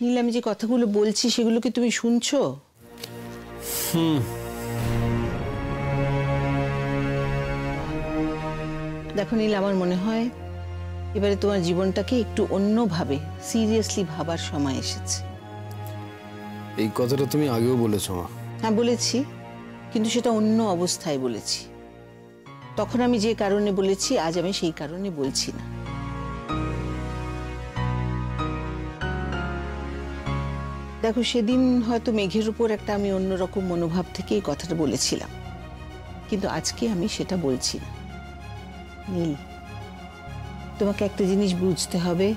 নীল, আমি যে কথাগুলো বলছি সেগুলো কি তুমি শুনছো? দেখো নীল, আমার মনে হয় এবারে তোমার জীবনটাকে একটু অন্যভাবে সিরিয়াসলি ভাবার সময় এসেছে। এই কথাটা তুমি আগেও বলেছো মা। হ্যাঁ বলেছি, কিন্তু সেটা অন্য অবস্থায় বলেছি। তখন আমি যে কারণে বলেছি আজ আমি সেই কারণে বলছি না। দেখো, সেদিন হয়তো মেঘের উপর একটা আমি অন্যরকম মনোভাব থেকে এই কথাটা বলেছিলাম, কিন্তু আজকে আমি সেটা বলছি না। নীল, তোমাকে একটা জিনিস বুঝতে হবে,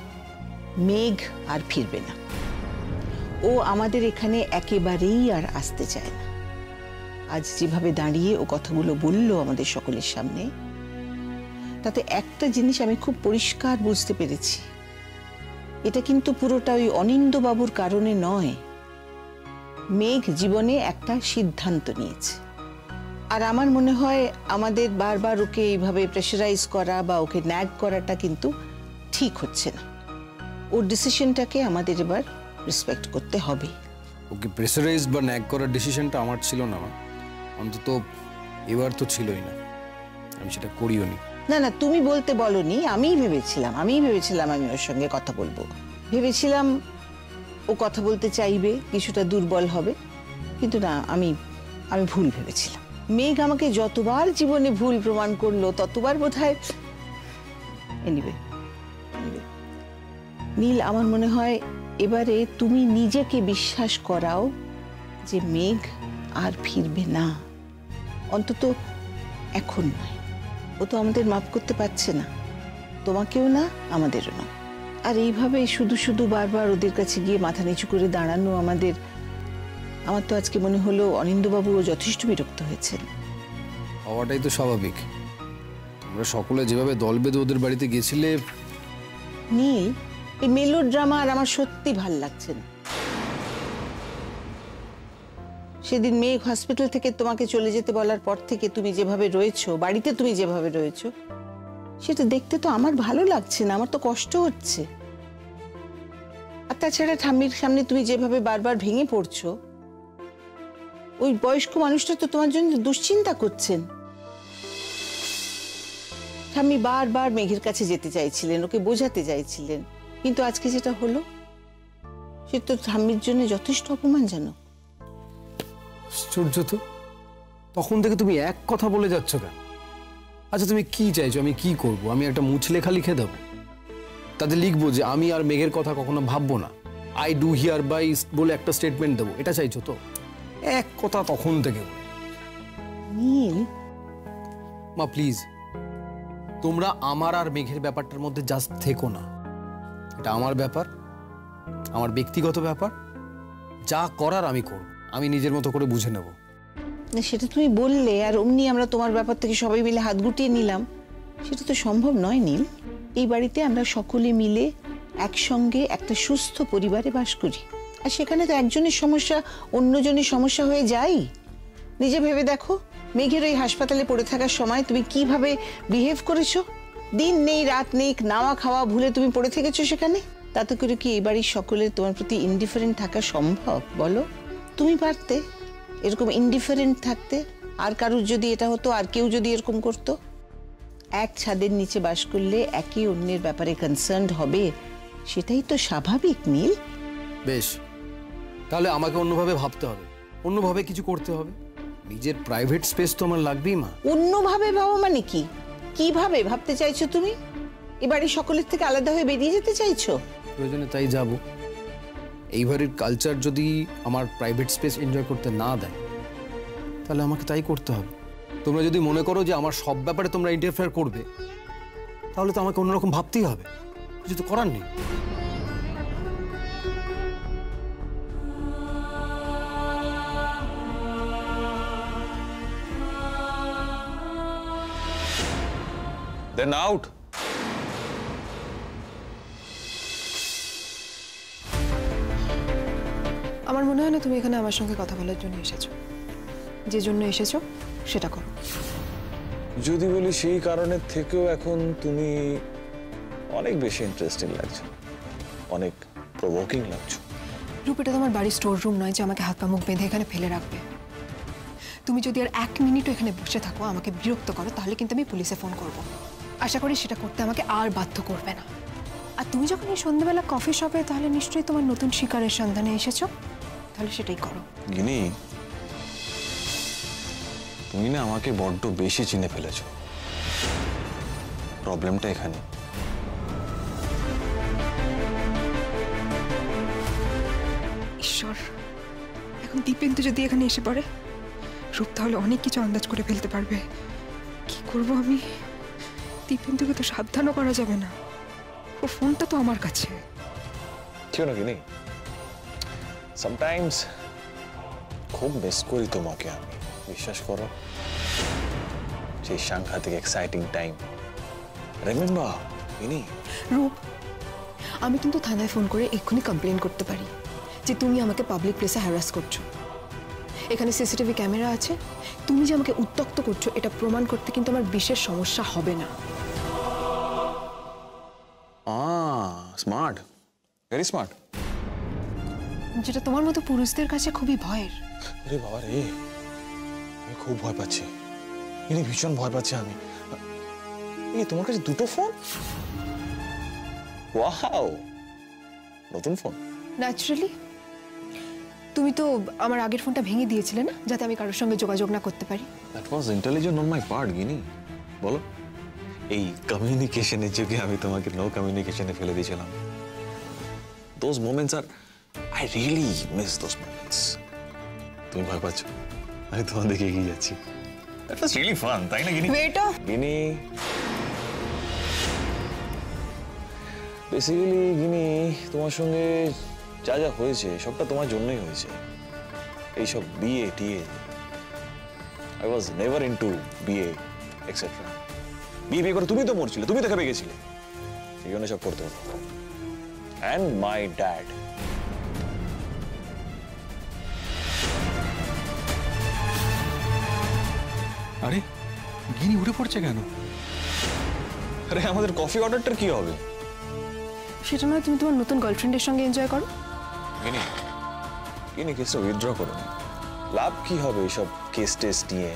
মেঘ আর ফিরবে না। ও আমাদের এখানে একেবারেই আর আসতে চায় না। আজ যেভাবে দাঁড়িয়ে ও কথাগুলো বলল আমাদের সকলের সামনে, তাতে একটা জিনিস আমি খুব পরিষ্কার বুঝতে পেরেছি, এটা কিন্তু পুরোটা ওই অনিন্দ্যবাবুর কারণে নয়। মেঘ জীবনে একটা সিদ্ধান্ত নিয়েছে, আর আমার মনে হয় আমাদের বারবার ওকে এইভাবে প্রেশারাইজ করা বা ওকে ন্যাগ করাটা কিন্তু ঠিক হচ্ছে না। ওর ডিসিশনটাকে আমাদের এবার রেসপেক্ট করতে হবে। ওকে প্রেসারাইজ বা ন্যাগ করার ডিসিশনটা আমার ছিল না, অন্তত এবার তো ছিলই না, আমি সেটা করিও নি। না না, তুমি বলতে বলনি, আমিই ভেবেছিলাম আমি ওর সঙ্গে কথা বলবো। ভেবেছিলাম ও কথা বলতে চাইবে, কিছুটা দুর্বল হবে, কিন্তু না, আমি ভুল ভেবেছিলাম। মেঘ আমাকে যতবার জীবনে ভুল প্রমাণ করলো ততবার বোধহয় এনিওয়ে নীল, আমার মনে হয় এবারে তুমি নিজেকে বিশ্বাস করাও যে মেঘ আর ফিরবে না, অন্তত এখন নয়। ও তো আমাদের মাপ করতে পারছে না, তোমাকেও না আমাদেরও না। আর এইভাবে শুধু শুধু বারবার ওদের কাছে গিয়ে মাথা নিচু করে দাঁড়ানো আমার তো আজকে মনে হলো অনিন্দ্যবাবুও যথেষ্ট বিরক্ত হয়েছেন। হওয়াটাই তো স্বাভাবিক। তোমরা সকলে যেভাবে দল বেঁধে ওদের বাড়িতে গেছিলে। নীল, এই মেলো ড্রামা আর আমার সত্যি ভাল লাগছে না। সেদিন মেঘ হসপিটাল থেকে তোমাকে চলে যেতে বলার পর থেকে তুমি যেভাবে রয়েছো, বাড়িতে তুমি যেভাবে রয়েছো, সেটা দেখতে তো আমার ভালো লাগছে না, আমার তো কষ্ট হচ্ছে। আর তাছাড়া ঠাম্মির সামনে তুমি যেভাবে বারবার ভেঙে পড়ছো, ওই বয়স্ক মানুষটা তো তোমার জন্য দুশ্চিন্তা করছেন। ঠাম্মি বারবার মেঘের কাছে যেতে চাইছিলেন, ওকে বোঝাতে চাইছিলেন, কিন্তু আজকে যেটা হলো সেটা তো ঠাম্মির জন্য যথেষ্ট অপমানজনক। আশ্চর্য তো, তখন থেকে তুমি এক কথা বলে যাচ্ছ কেন? আচ্ছা তুমি কি চাইছো, আমি কি করব? আমি একটা মুচলেখা লিখে দেবো, তাতে লিখবো যে আমি আর মেঘের কথা কখনো ভাববো না, আই ডু হিয়ার বাই বলে একটা স্টেটমেন্ট দেবো, এটা চাইছো তো? এক কথা তখন থেকে। নীল, মা প্লিজ, তোমরা আমার আর মেঘের ব্যাপারটার মধ্যে জাস্ট থেকো না। এটা আমার ব্যাপার, আমার ব্যক্তিগত ব্যাপার, যা করার আমি করব, আমি নিজের মতো করে বুঝে নেব। সেটা তুমি বললে আর অমনি আমরা তোমার ব্যাপার থেকে সবাই মিলে হাত গুটিয়ে নিলাম, সেটা তো সম্ভব নয় নীল। এই বাড়িতে আমরা সকলে মিলে একসঙ্গে একটা সুস্থ পরিবারে বাস করি, আর সেখানে তো একজনের সমস্যা অন্যজনের সমস্যা হয়ে যায়। নিজে ভেবে দেখো, মেঘের ওই হাসপাতালে পড়ে থাকার সময় তুমি কিভাবে বিহেভ করেছো। দিন নেই রাত নেই, নাওয়া খাওয়া ভুলে তুমি পড়ে থেকেছো সেখানে। তাতে করে কি এই বাড়ির সকলের তোমার প্রতি ইনডিফারেন্ট থাকা সম্ভব বলো? তুমি পারতে এরকম ইনডিফারেন্ট থাকতে, আর কারুর যদি এটা হতো, আর কেউ যদি এরকম করতো। এক ছাদের নিচে বাস করলে একে অন্যের ব্যাপারে কনসার্নড হবে, সেটাই তো স্বাভাবিক নীল। বেশ, তাহলে আমাকে অন্যভাবে ভাবতে হবে, অন্যভাবে কিছু করতে হবে। নিজের প্রাইভেট স্পেস তো আমার লাগবেই মা। অন্যভাবে ভাবো মানে কি? কিভাবে ভাবতে চাইছো তুমি? এবারে সকলের থেকে আলাদা হয়ে বেরিয়ে যেতে চাইছো? প্রয়োজনে তাই যাব। এইবারের কালচার যদি আমার প্রাইভেট স্পেস এনজয় করতে না দেয়, তাহলে আমাকে তাই করতে হবে। তোমরা যদি মনে করো যে আমার সব ব্যাপারে তোমরা ইন্টারফেয়ার করবে, তাহলে তো আমাকে অন্যরকম ভাবতেই হবে, কিছু তো করার নেই। Then out. আমার মনে হয় না তুমি এখানে আমার সঙ্গে কথা বলার জন্য এসেছো। যে জন্য এসেছো সেটা করো। যদি বলি সেই কারণের থেকেও এখন তুমি অনেক বেশি ইন্টারেস্টিং লাগছে, অনেক প্রভোকিং লাগছো। রূপ, এটা তোমার বাড়ির স্টোর রুম নয় যে আমাকে হাত পা মুখ বেঁধে এখানে ফেলে রাখবে। তুমি যদি আর 1 মিনিটও এখানে বসে থাকো, আমাকে বিরক্ত করো, তাহলে কিন্তু আমি পুলিশে ফোন করব। আশা করি সেটা করতে আমাকে আর বাধ্য করবে না। আর তুমি যখন এই সন্ধ্যাবেলা কফি শপে, তাহলে নিশ্চয়ই তোমার নতুন শিকারের সন্ধানে এসেছো, তাহলে সেটাই করো। গিনি, তুমি না আমাকে বড্ড বেশি চিনে ফেলেছো। প্রবলেমটা এখানে। ঈশ্বর, এখন দীপেন্দু যদি এখানে এসে পড়ে, রূপ তাহলে অনেক কিছু আন্দাজ করে ফেলতে পারবে। কি করব আমি? দীপেন্দুকে তো সাবধানও করা যাবে না, ও ফোনটা তো আমার কাছে। ঠিক না গিনি, সামটাইমস খুব মিস করি তোমাকে আমি, বিশ্বাস করো। সেই সাংঘাতিক এক্সাইটিং টাইম, রিমেম্বার গিনি? রূপ, আমি কিন্তু থানায় ফোন করে এক্ষুনি কমপ্লেন করতে পারি যে তুমি আমাকে পাবলিক প্লেসে হ্যারাস করছো। এখানে সিসিটিভি ক্যামেরা আছে, তুমি যে আমাকে উত্ত্যক্ত করছো এটা প্রমাণ করতে কিন্তু আমার বিশেষ সমস্যা হবে না। Smart, very smart. যেটা তোমার মতো পুরুষদের কাছে খুবই ভয়ের। আরে বাবা রে, আমি খুব ভয় পাচ্ছি, গিনি ভীষণ ভয় পাচ্ছি আমি। এই তোমার কাছে 2টো ফোন? ওয়াও, নতুন ফোন? ন্যাচারালি। তুমি তো আমার আগের ফোনটা ভেঙে দিয়েছিলে না, যাতে আমি কারোর সঙ্গে যোগাযোগ না করতে পারি। That was intelligent on my part Ginni. বলো, এই কমিউনিকেশনের যুগে আমি তোমাকে নো কমিউনিকেশনে ফেলে দিয়েছিলাম। দোজ মোমেন্টস আর I really miss those moments. তুমি ভয় পাচ্ছ, আমি তোমার দিকে এগিয়ে যাচ্ছি। দ্যাট ওয়াজ রিয়েলি ফান, তাই না Ginni? Wait up. Ginni, basically Ginni, তোমার সঙ্গে যা যা হয়েছে সবটা তোমার জন্যই হয়েছে। এইসব বিয়ে টিয়ে, আই ওয়াজ নেভার ইনটু বিয়ে এক্সেট্রা। বিয়ে করে তুমি তো মরছিলে, তুমি তো খেপে গেছিলে, এই জন্য সব করতে হতো। And my dad. আরে গিনি উঠে পড়ছে কেন? আরে আমাদের কফি অর্ডারটার কি হবে? সেটা নয়, তুমি তোমার নতুন গার্লফ্রেন্ডের সঙ্গে এনজয় করো। গিনি, গিনি কেসটা উইথড্র করো না। লাভ কি হবে এইসব কেস টেস নিয়ে?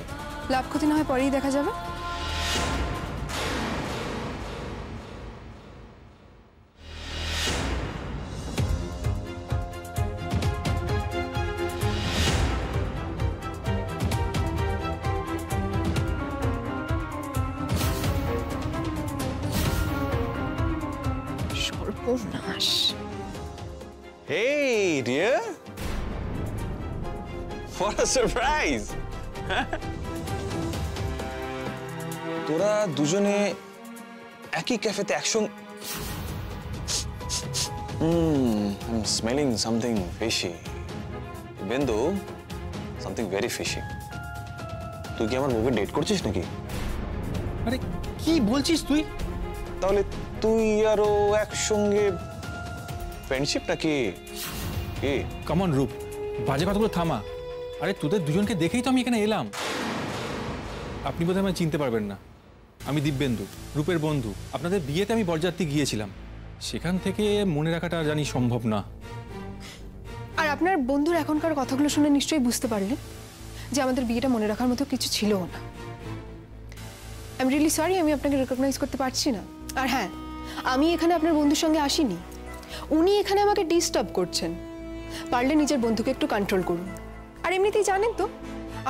লাভ ক্ষতি না হয় পরেই দেখা যাবে। সর্বনাশ। Hey, dear. What a surprise! তোরা দুজনে একই ক্যাফেতে একসঙ্গে। I'm smelling something fishy. বিন্দু, something very fishy. তুই কি আমার মুখে ডেট করছিস নাকি? আরে কি বলছিস তুই? তাহলে তুই আর ও একসঙ্গে ফ্রেন্ডশিপ নাকি? কি? কমন রূপ, বাজে কথাগুলো থামা। আরে তোদের দুজনকে দেখেই তো আমি এখানে এলাম। আপনি বোধহয় আমায় চিনতে পারবেন না। আমি দিব্যেন্দু, রূপের বন্ধু। আপনাদের বিয়েতে আমি বরযাত্রী গিয়েছিলাম, সেখান থেকে মনে রাখাটা জানি সম্ভব না। আর আপনার বন্ধুর এখনকার কথাগুলো শুনে নিশ্চয়ই বুঝতে পারলেন যে আমাদের বিয়েটা মনে রাখার মতো কিছু ছিল না। আই এম রিয়েলি সরি, আমি আপনাকে রেকগনাইজ করতে পারছি না। আর হ্যাঁ, আমি এখানে আপনার বন্ধুর সঙ্গে আসিনি, উনি এখানে আমাকে ডিস্টার্ব করছেন। পারলে নিজের বন্ধুকে একটু কন্ট্রোল করুন। আর এমনিতেই জানেন তো,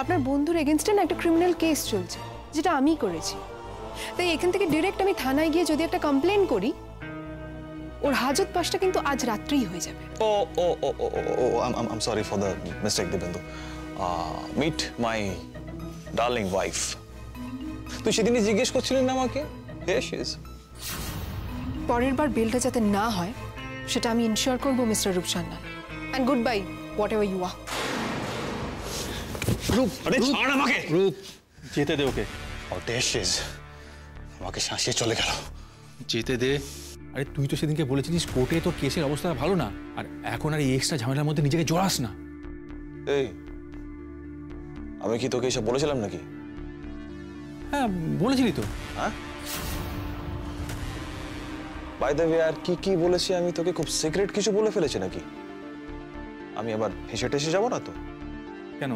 আপনার বন্ধুর এগেনস্টে না একটা ক্রিমিনাল কেস চলছে, যেটা আমিই করেছি। তাই এখান থেকে ডিরেক্ট আমি থানায় গিয়ে যদি একটা কমপ্লেন করি, ওর হাজত পাশটা কিন্তু আজ রাত্রেই হয়ে যাবে। I'm sorry for the mistake, Dibyendu. Meet my darling wife. তুই সেদিনই জিজ্ঞেস করছিলেন না আমাকে? Here she is. পরের বার বেলটা যাতে না হয় সেটা আমি ইনশিওর করবো, mister Roop Sanyal. And good bye, whatever you are. Roop, আরে ছাড় আমাকে। রূপ, যেতে দে ওকে। Audacious. আমাকে শাসিয়ে চলে গেল। যেতে দে। আরে তুই তো সেদিনকে বলেছিলিস কোর্টে তোর কেসের অবস্থা ভালো না, আর এখন আর এই এক্সট্রা ঝামেলার মধ্যে নিজেকে জড়াস না। এই, আমি কি তোকে এসব বলেছিলাম নাকি? হ্যাঁ বলেছিলি তো। হ্যাঁ, বাই দ্য ওয়ে, আর কি কি বলেছি আমি তোকে? খুব সিক্রেট কিছু বলে ফেলেছি নাকি? আমি আবার হেসে টেসে যাবো না তো? কেন,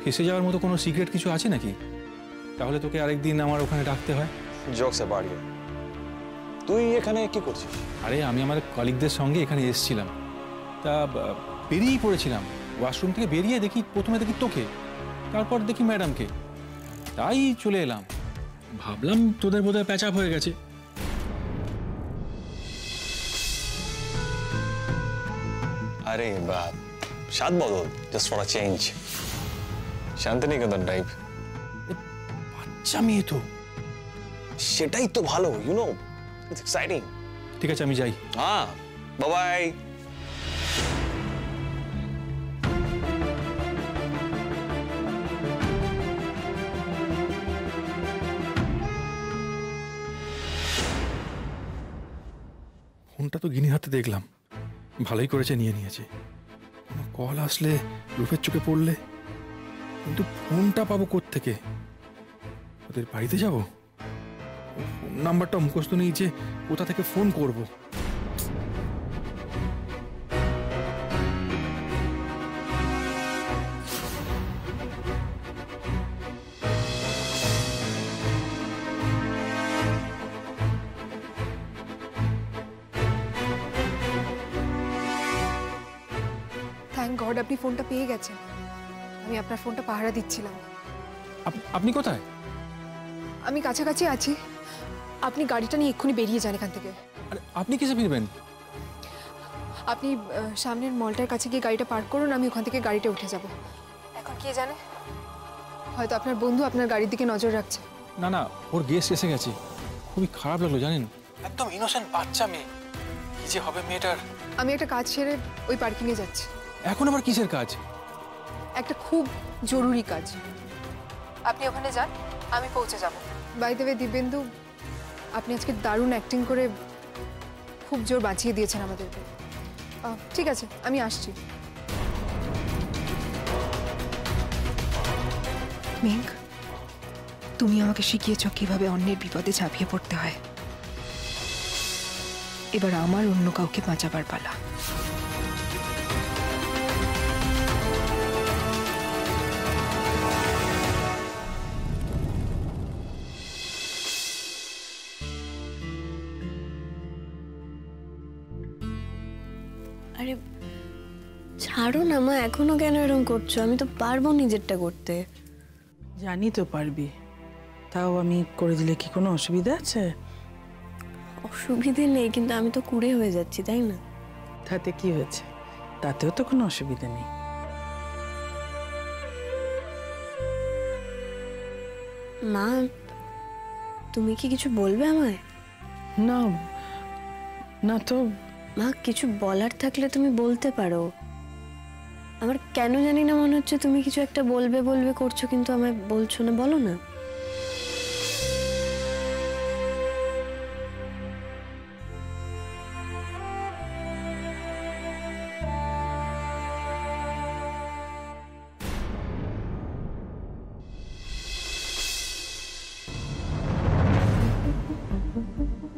ফেসে যাওয়ার মতো কোনো সিক্রেট কিছু আছে নাকি? তাহলে তোকে আরেকদিন আমার ওখানে ডাকতে হয়। জোকসে বাড়িয়ে। তুই এখানে কি করছিস? আরে আমি আমার কলিগদের সঙ্গে এখানে এসেছিলাম, তা বেরিয়েই পড়েছিলাম। ওয়াশরুম থেকে বেরিয়ে দেখি, প্রথমে দেখি তোকে, তারপর দেখি ম্যাডামকে, তাই চলে এলাম। ভাবলাম তোদের বোধহয় প্যাচ আপ হয়ে গেছে। আরে বা স্বাদ বদল, just for a change. Santiniketan type. বাচ্চা মেয়ে তো। সেটাই তো ভালো, ইউ নো, ইটস এক্সাইটিং। ঠিক আছে, আমি যাই। হ্যাঁ, বাই বাই। ফোনটা তো গিনি হাতে দেখলাম, ভালোই করেছে নিয়ে নিয়েছে। কোনো কল আসলে রূপের চোখে পড়লে, কিন্তু ফোনটা পাবো কোত্থেকে? ওদের বাড়িতে যাব, ফোন নাম্বারটা মুখস্থ নেই যে কোথা থেকে ফোন করব। থ্যাংক গড আপনি ফোনটা পেয়ে গেছেন। আমি আপনার ফোনটা পাহারা দিচ্ছিলাম। আপনি কোথায়? আমি কাছাকাছি আছি। আপনি গাড়িটা নিয়ে এক্ষুনি বেরিয়ে যান এখান থেকে। আরে আপনি কিসে ফিরবেন? আপনি সামনের মলটার কাছে গিয়ে গাড়িটা পার্ক করুন, আমি ওখান থেকে গাড়িটা উঠে যাব। এখন কে জানে, হয়তো আপনার বন্ধু আপনার গাড়ির দিকে নজর রাখছে। না না, ওর গেস্ট এসে গেছে। খুবই খারাপ লাগলো জানেন, একদম ইনোসেন্ট বাচ্চা মেয়ে, কি যে হবে মেয়েটার। আমি একটা কাজ সেরে ওই পার্কিংয়ে যাচ্ছি। এখন আবার কিসের কাজ? একটা খুব জরুরি কাজ। আপনি ওখানে যান, আমি পৌঁছে যাব। বাই দ্য ওয়ে দিব্যেন্দু, আপনি আজকে দারুণ অ্যাক্টিং করে খুব জোর বাঁচিয়ে দিয়েছেন আমাদেরকে। ঠিক আছে, আমি আসছি। মেঘ, তুমি আমাকে শিখিয়েছ কিভাবে অন্যের বিপদে ঝাঁপিয়ে পড়তে হয়। এবার আমার অন্য কাউকে বাঁচাবার পালা। আরে ছাড়ো না মা, এখনো কেন এরকম করছো? আমি তো পারবো নিজেরটা করতে। জানি তো পারবি, তাও আমি করে দিলে কি কোনো অসুবিধা আছে? অসুবিধে নেই, কিন্তু আমি তো কুড়ে হয়ে যাচ্ছি, তাই না? তাতে কি হয়েছে? তাতেও তো কোনো অসুবিধা নেই। মা, তুমি কি কিছু বলবে আমায়? না না তো। মা, কিছু বলার থাকলে তুমি বলতে পারো। আমার কেন জানি না মনে হচ্ছে তুমি কিছু একটা বলবে বলবে করছো, কিন্তু আমায় বলছো না। বলো না।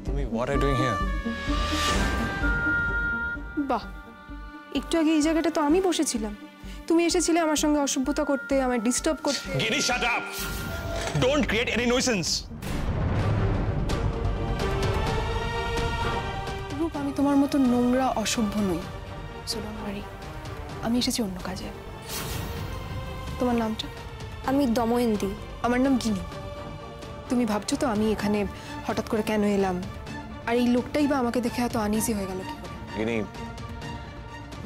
তুমি what are you doing here? বাহ, একটু আগে এই জায়গাটা তো আমি বসেছিলাম। তুমি এসেছিলে আমার সঙ্গে অসভ্যতা করতে, আমায় ডিস্টার্ব করতে। Giri, shut up! Don't create any nuisance. রূপ, আমি তোমার মতো নোংরা অসভ্য নই। সো ডোন্ট ওয়ারি, আমি এসেছি অন্য কাজে। তোমার নামটা? আমি দময়ন্তী। আমার নাম গিনি। তুমি ভাবছো তো আমি এখানে হঠাৎ করে কেন এলাম, আর এই লোকটাই বা আমাকে দেখে এত আনইজি হয়ে গেল কি করে?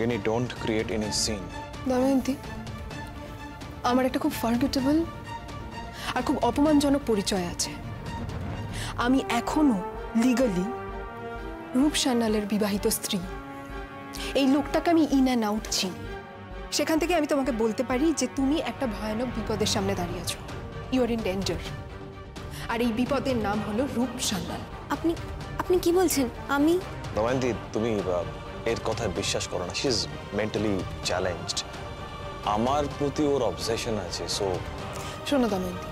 Gini, don't create any scene. Damayanti, আমার একটা খুব ফরগেটেবল আর খুব অপমানজনক পরিচয় আছে। আমি এখনো লিগালি রূপ সান্যালের বিবাহিত স্ত্রী। এই লোকটাকে আমি ইন অ্যান্ড আউট চিনি। সেখান থেকে আমি তোমাকে বলতে পারি যে তুমি একটা ভয়ানক বিপদের সামনে দাঁড়িয়ে আছো। You are in danger. আর এই বিপদের নাম হলো রূপ সান্যাল। আপনি আপনি কি বলছেন? আমি দময়ন্তী, তুমি এর কথা বিশ্বাস করো না। She is mentally challenged. আমার প্রতি ওর অবসেশন আছে। সো শোনো দময়ন্তী,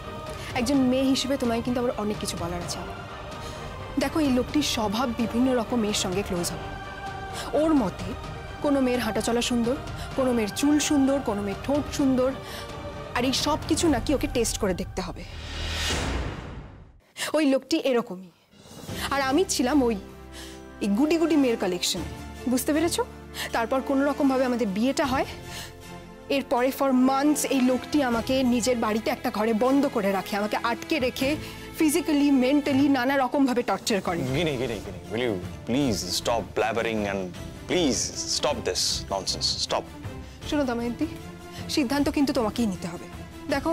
একজন মেয়ে হিসেবে তোমায় কিন্তু আবার অনেক কিছু বলার আছে। দেখো, এই লোকটির স্বভাব বিভিন্ন রকম মেয়ের সঙ্গে ক্লোজ হবে। ওর মতে কোনো মেয়ের হাঁটা চলা সুন্দর, কোনো মেয়ের চুল সুন্দর, কোনো মেয়ের ঠোঁট সুন্দর, আর এই সব কিছু নাকি ওকে টেস্ট করে দেখতে হবে। ওই লোকটি এরকমই, আর আমি ছিলাম ওই গুটি গুটি মেয়ের কালেকশন, বুঝতে পেরেছো? তারপর কোনো রকম ভাবে আমাদের বিয়েটা হয়। এরপরে ফর মান্থস এই লোকটি আমাকে নিজের বাড়িতে একটা ঘরে বন্ধ করে রাখে, আমাকে আটকে রেখে ফিজিক্যালি মেন্টালি নানা রকম ভাবে টর্চার করে। গিনি will you please stop blabbering and please stop this nonsense, stop. শোনো দময়ন্তী, সিদ্ধান্ত কিন্তু তোমাকেই নিতে হবে। দেখো,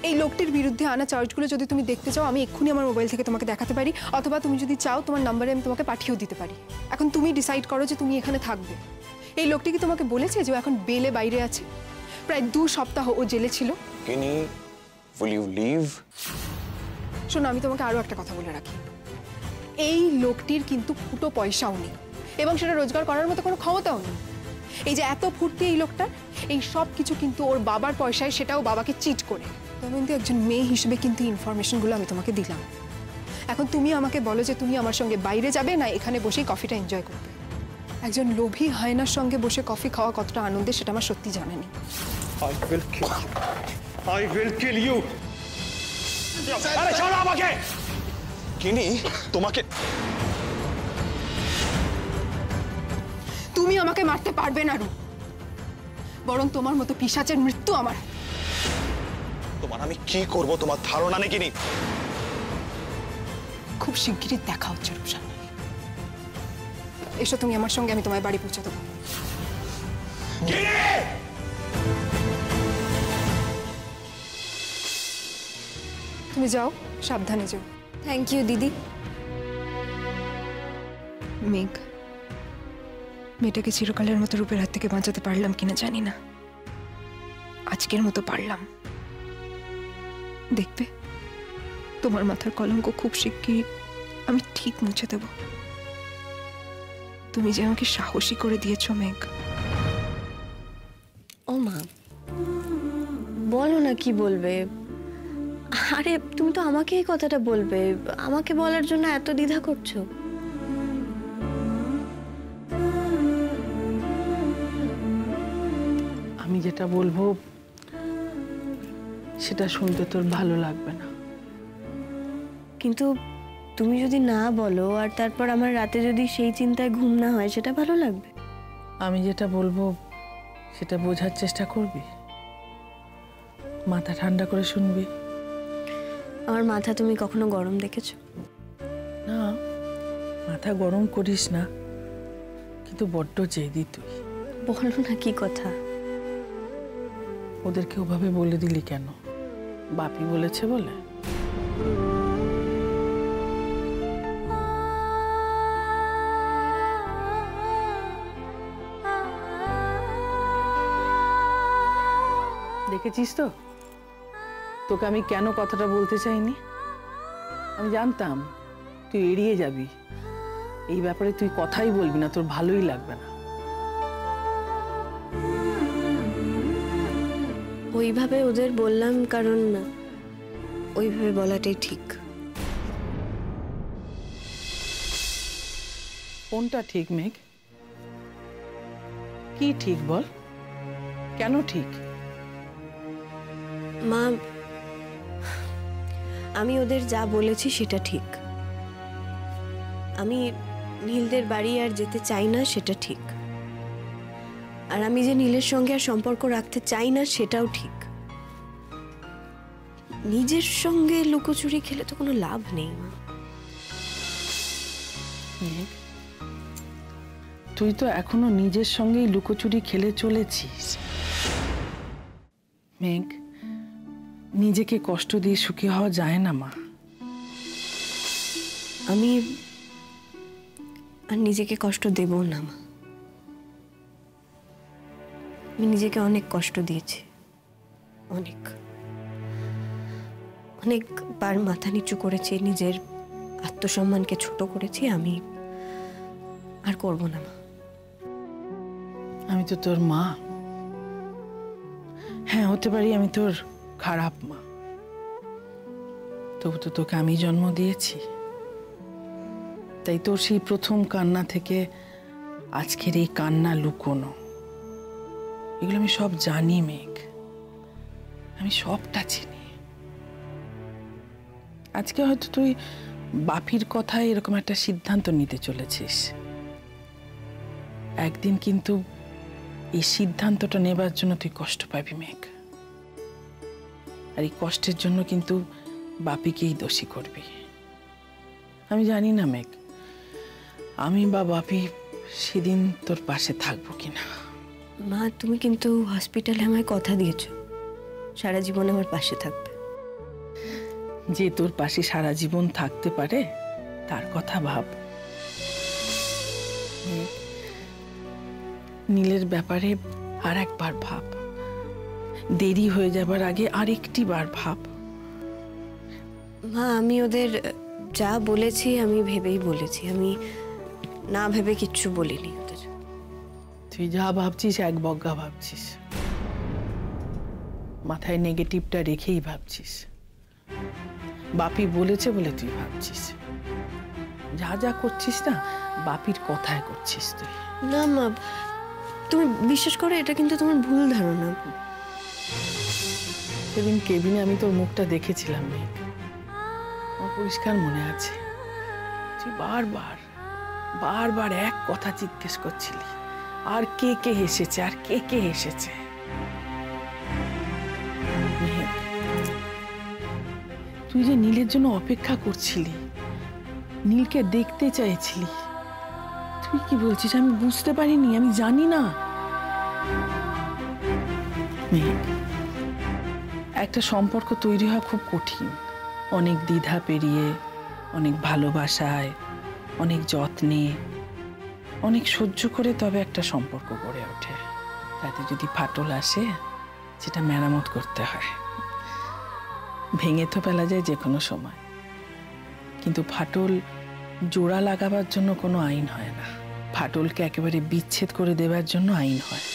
এই লোকটির বিরুদ্ধে আনা চার্জগুলো যদি তুমি দেখতে চাও, আমি এক্ষুনি আমার মোবাইল থেকে তোমাকে দেখাতে পারি, অথবা তুমি যদি চাও তোমার নাম্বারে আমি তোমাকে পাঠিয়েও দিতে পারি। এখন তুমি ডিসাইড করো যে তুমি এখানে থাকবে। এই লোকটি কি তোমাকে বলেছে যে ও এখন বেলে বাইরে আছে? প্রায় 2 সপ্তাহ ও জেলে ছিল। Gini, will you leave? শোনো, আমি তোমাকে আরো একটা কথা বলে রাখি, এই লোকটির কিন্তু ফুটো পয়সাও নেই এবং সেটা রোজগার করার মতো কোনো ক্ষমতাও নেই। এই যে এত ফুর্তি এই লোকটার, এই সব কিছু কিন্তু ওর বাবার পয়সায়, সেটাও বাবাকে চিট করে। তবে কিন্তু একজন মেয়ে হিসেবে কিন্তু ইনফরমেশনগুলো আমি তোমাকে দিলাম। এখন তুমি আমাকে বলো যে তুমি আমার সঙ্গে বাইরে যাবে না এখানে বসেই কফিটা এনজয় করবে। একজন লোভী হায়নার সঙ্গে বসে কফি খাওয়া কতটা আনন্দের সেটা আমার সত্যি জানা নেই। I will kill you. I will kill you. আরে ছাড়ো আমাকে। গিনি, তোমাকে তুমি আমাকে মারতে পারবে না রূপ, বরং তোমার মতো পিশাচের মৃত্যু আমার। তোমার আমি কি করব তোমার ধারণা নেই গিনি। খুব শিগগিরই দেখা হচ্ছে রূপসান। এসো তুমি আমার সঙ্গে, আমি তোমায় বাড়ি পৌঁছে দেবো। তুমি যাও, সাবধানে যাও। থ্যাংক ইউ দিদি। মেঘ, মেয়েটাকে চিরকালের মতো রূপের হাত থেকে বাঁচাতে পারলাম কিনা জানি না, আজকের মতো পারলাম। দেখবে, তোমার মাথার কলঙ্ক খুব শিগগিরই আমি ঠিক মুছে দেব। তুমি যে আমাকে সাহসী করে দিয়েছো মেঘ। ও মা, বলো না কি বলবে। আরে তুমি তো আমাকে এই কথাটা বলবে, আমাকে বলার জন্য এত দ্বিধা করছো। আমি যেটা বলবো সেটা শুনতে তোর ভালো লাগবে না। কিন্তু তুমি যদি না বলো আর তারপর আমার রাতে যদি সেই চিন্তায় ঘুম না হয়, সেটা ভালো লাগবে? আমি যেটা বলবো সেটা বোঝার চেষ্টা করবি, মাথা ঠান্ডা করে শুনবি। আমার মাথা তুমি কখনো গরম দেখেছো? না, মাথা গরম করিস না, কিন্তু বড্ড জেদি তুই। বলো না কি কথা। ওদেরকে ওভাবে বলে দিলি কেন? বাপি বলেছে বলে? দেখেছিস তো, তোকে আমি কেন কথাটা বলতে চাইনি? আমি জানতাম তুই এড়িয়ে যাবি, এই ব্যাপারে তুই কথাই বলবি না, তোর ভালোই লাগবে না। ওইভাবে ওদের বললাম কারণ ওইভাবে বলাটাই ঠিক। কোনটা ঠিক মেঘ? কি ঠিক বল, কেন ঠিক? মা, আমি ওদের যা বলেছি সেটা ঠিক। আমি নীলদের বাড়ি আর যেতে চাই না সেটা ঠিক, আর আমি যে নীলের সঙ্গে আর সম্পর্ক রাখতে চাই না সেটাও ঠিক। নিজের সঙ্গে লুকোচুরি খেলে তো কোনো লাভ নেই মা। মেঘ, তুই তো এখনো নিজের সঙ্গেই লুকোচুরি খেলে চলেছিস। মেঘ, নিজেকে কষ্ট দিয়ে সুখী হওয়া যায় না মা। আমি আর নিজেকে কষ্ট দেব না মা। আমি নিজেকে অনেক কষ্ট দিয়েছি, অনেকবার মাথা নিচু করেছি, নিজের আত্মসম্মানকে ছোট করেছি। আমি আর করব না মা। আমি তো তোর মা। হ্যাঁ, হতে পারি আমি তোর খারাপ মা, তবু তো তোকে আমি জন্ম দিয়েছি। তাই তোর সেই প্রথম কান্না থেকে আজকের এই কান্না লুকোনো, এগুলো আমি সব জানি মেঘ, আমি সবটা চিনি। আজকে হয়তো তুই বাপির কথায় এরকম একটা সিদ্ধান্ত নিতে চলেছিস, একদিন কিন্তু এই সিদ্ধান্তটা নেবার জন্য তুই কষ্ট পাবি মেঘ, আর এই কষ্টের জন্য কিন্তু বাপিকেই দোষী করবি। আমি জানি না মেঘ, আমি বা বাপি সেদিন তোর পাশে থাকবো কিনা। মা, তুমি কিন্তু হসপিটালে আমায় কথা দিয়েছো সারা জীবন আমার পাশে থাকবে। যে তোর পাশে সারা জীবন থাকতে পারে তার কথা ভাব। নীলের ব্যাপারে আর একবার ভাব, দেরি হয়ে যাবার আগে আরেকটি বার ভাব। মা, আমি ওদের যা বলেছি আমি ভেবেই বলেছি, আমি না ভেবে কিচ্ছু বলিনি ওদের। তুই যা ভাবছিস এক বজ্ঞা ভাবছিস, মাথায় নেগেটিভটা রেখেই ভাবছিস। বাপি বলেছে বলে তুই ভাবছিস, যা যা করছিস না বাপির কথায় করছিস তুই। না মা, তুমি বিশ্বাস করো, এটা কিন্তু তোমার ভুল ধারণা। সেদিন কেবিনে আমি তোর মুখটা দেখেছিলাম মেঘ, আমার পরিষ্কার মনে আছে। তুই বারবার বারবার এক কথা জিজ্ঞেস করছিলি, আর কে কে এসেছে, আর কে কে এসেছে। মেঘ, তুই যে নীলের জন্য অপেক্ষা করছিলি, নীলকে দেখতে চাইছিলি, তুই কি বলছিস আমি বুঝতে পারিনি, আমি জানি না। মেঘ, একটা সম্পর্ক তৈরি হওয়া খুব কঠিন, অনেক দ্বিধা পেরিয়ে, অনেক ভালোবাসায়, অনেক যত্নে, অনেক সহ্য করে তবে একটা সম্পর্ক গড়ে ওঠে। তাতে যদি ফাটল আসে সেটা মেরামত করতে হয়। ভেঙে তো ফেলা যায় যে কোনো সময়, কিন্তু ফাটল জোড়া লাগাবার জন্য কোনো আইন হয় না, ফাটলকে একেবারে বিচ্ছেদ করে দেবার জন্য আইন হয়।